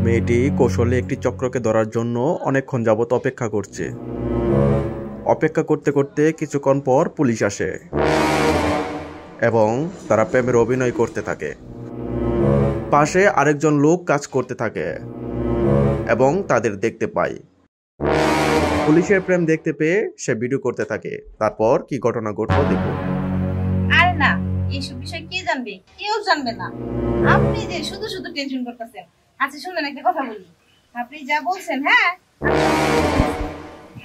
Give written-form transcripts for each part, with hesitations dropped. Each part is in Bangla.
মেয়েটি কৌশলে একটি চক্রকে ধরার জন্য অনেকক্ষণ যাবৎ অপেক্ষা করছে। অপেক্ষা করতে করতে কিছুক্ষণ পর পুলিশ আসে এবং তারা প্রেমের অভিনয় করতে থাকে। পাশে আরেকজন লোক কাজ করতে থাকে এবং তাদের দেখতে পায়। পুলিশের প্রেম দেখতে পেয়ে সে ভিডিও করতে থাকে। তারপর কি ঘটনা ঘটলো দেখুন। আরে না, এইসব বিষয় কে জানবে? কেউ জানবে না। আপনি যে শুধু শুধু টেনশন করতেছেন। আচ্ছা শুনলেন, একটা কথা বলি। আপনি যা বলছেন, হ্যাঁ,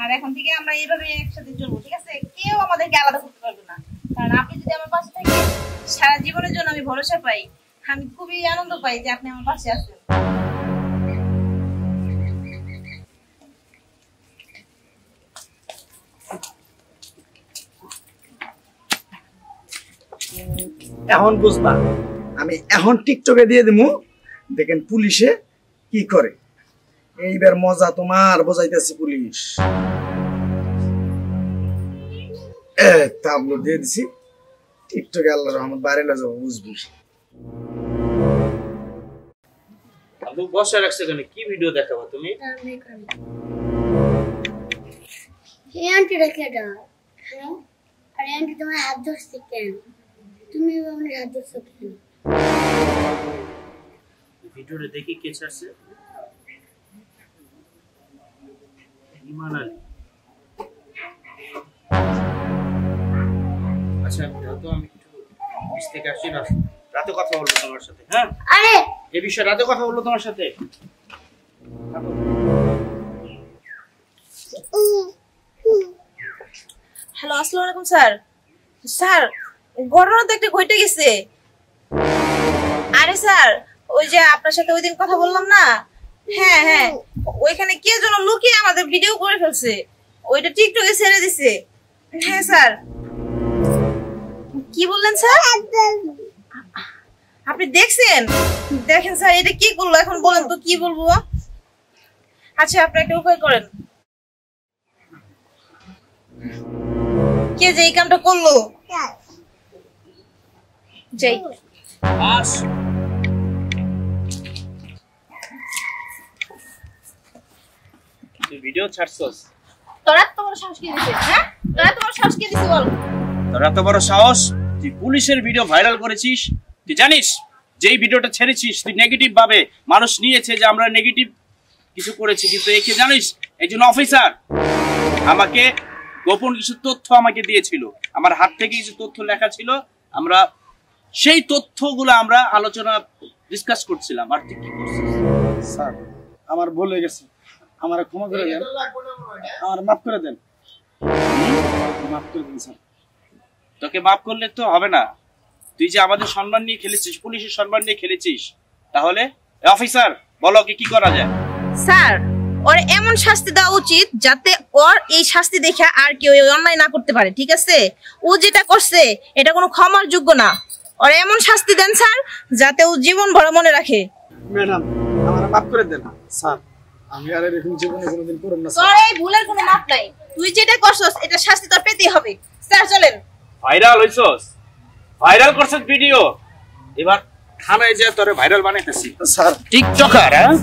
আর এখন থেকে আমরা এইভাবে একসাথে চলবো, ঠিক আছে? কেউ আমাদেরকে আলাদা করতে পারবে না। কারণ আপনি যদি আমার পাশে থাকেন, সারা জীবনের জন্য আমি ভরসা পাই। আমি খুবই আনন্দ পাই যে আপনি আমার পাশে আছেন। এখন বুঝবা, আমি এখন টিকটকে দিয়ে দিব, দেখেন পুলিশে কি করে। এইবার মজা তোমার বোঝাইতেছি। পুলিশ তাবলো দিয়ে দিছি টিকটকে। আল্লাহ রহমত বাইরে যাবো, বুঝবি। আপনি বসে রাখছো কেন? কি ভিডিও দেখাবো তুমি? এই আন্টিটা কেডা? হ্যাঁ, আরে আন্টি তোমার হাত ধরছে কেন? তুমি আমার হাত ধরছো কেন? ভিডিওটা দেখি কে ছাড়ছে। ইমান আলী। আচ্ছা তো আমি একটু অফিস থেকে আসছি, না রাতে কথা বলবো তোমার সাথে। হ্যাঁ, আরে এই বিষয়ে রাতে কথা বলবো তোমার সাথে। হ্যালো, আসসালামু আলাইকুম স্যার। স্যার, ঘটনা তো একটা ঘটে গেছে। আরে স্যার, ওই যে আপনার সাথে ওই দিন কথা বললাম না, হ্যাঁ হ্যাঁ, ওইখানে কে যেন লুকিয়ে আমাদের ভিডিও করে ফেলছে। ওইটা টিকটকে ছেড়ে দিছে। হ্যাঁ স্যার। কি বললেন স্যার? আপনি দেখছেন? দেখেন স্যার, এটা কি করলো এখন বলেন তো, কি বলবো? আচ্ছা আপনি একটা উপায় করেন। কে যে এই কামটা করলো? যাই আস তুই ভিডিও ছাড়ছস? তোরা তো বড় সাহস কি দিছিস? হ্যাঁ, তোরা তো বড় সাহস কি দিছিস বল? তোর এত বড় সাহস, তুই পুলিশের ভিডিও ভাইরাল করেছিস। তুই জানিস যে এই ভিডিওটা ছেড়েছিস তুই নেগেটিভ ভাবে মানুষ নিয়েছে যে আমরা নেগেটিভ কিছু করেছি, কিন্তু একে জানিস একজন অফিসার আমাকে গোপন কিছু তথ্য আমাকে দিয়েছিল। আমার হাত থেকে কিছু তথ্য লেখা ছিল, আমরা সেই তথ্যগুলো আমরা আলোচনা ডিসকাস করছিলাম। আর তুই কি করছিস? স্যার, আমার ভুল হয়ে গেছে, আমার ক্ষমা করে দেন, আমার মাফ করে দেন, মাফ করে দেন স্যার। তোকে মাফ করলে তো হবে না। তুই যে আমাদের সম্মান নিয়ে খেলেছিস, পুলিশের সম্মান নিয়ে খেলেছিস, তাহলে অফিসার বলো কি করা যায়? স্যার, ওর এমন শাস্তি দেওয়া উচিত যাতে ওর এই শাস্তি দেখে আর কেউ অন্যায় না করতে পারে, ঠিক আছে? ও যেটা করছে এটা কোনো ক্ষমার যোগ্য না। ওর এমন শাস্তি দেন স্যার যাতে ও জীবন ভরা মনে রাখে। ম্যাডাম, আমার মাফ করে দেন স্যার, আমি আর এরকম জীবনে কোনোদিন করব না তোর স্যার। এই ভুলের কোনো মাপ নাই। তুই যেটা করছস এটা শাস্তি তোর পেতেই হবে। স্যার চলেন। ভাইরাল হইছস, ভাইরাল করছস ভিডিও, এবার থানায় যে তোরে ভাইরাল বানাইতেছি স্যার টিকটকার। হ্যাঁ